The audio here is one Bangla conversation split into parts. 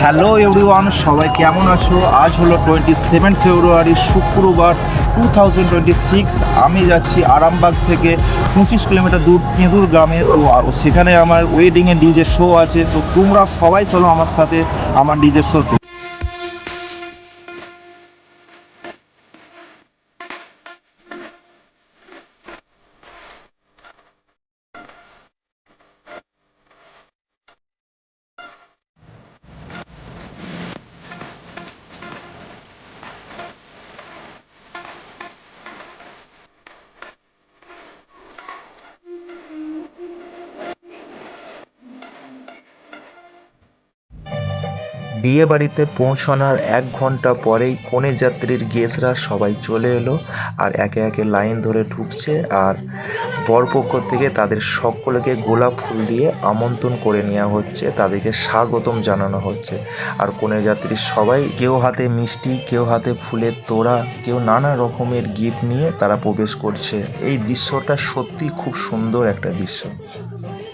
হ্যালো এভরিওয়ান, সবাই কেমন আছো? আজ হলো 27 ফেব্রুয়ারি, শুক্রবার 2026। আমি যাচ্ছি আরামবাগ থেকে 25 কিলোমিটার দূর কেঁদুর গ্রামে। তো আর সেখানে আমার ওয়েডিংয়ে ডিজে শো আছে। তো তোমরা সবাই চলো আমার সাথে আমার ডিজে শোতে। বিয়ে বাড়িতে পৌঁছানোর 1 ঘন্টা পরেই কনে যাত্রীর গেস্টরা সবাই চলে এলো আর একে একে লাইন ধরে ঢুকছে। আর বরপক্ষ থেকে তাদের সকলকে গোলাপ ফুল দিয়ে আমন্ত্রণ করে নেওয়া হচ্ছে, তাদেরকে স্বাগতম জানানো হচ্ছে। আর কনে যাত্রীর সবাই কেউ হাতে মিষ্টি, কেউ হাতে ফুলের তোড়া, কেউ নানা রকমের গিফট নিয়ে তারা প্রবেশ করছে। এই দৃশ্যটা সত্যি খুব সুন্দর একটা দৃশ্য।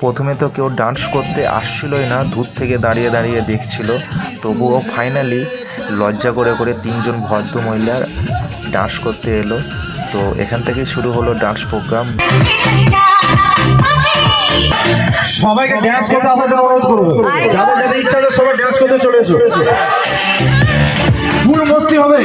প্রথমে তো কেউ ডান্স করতে আসছিলই না, দূর থেকে দাঁড়িয়ে দাঁড়িয়ে দেখছিল। তবুও ফাইনালি লজ্জা করে করে 3জন ভদ্র মহিলা ডান্স করতে এলো। তো এখান থেকে শুরু হলো ডান্স প্রোগ্রাম। সবাইকে ডান্স করতে আসার জন্য অনুরোধ করবো। যাদের যাদের ইচ্ছা আছে সবাই ডান্স করতে চলে এসো, ফুল মস্তি হবে।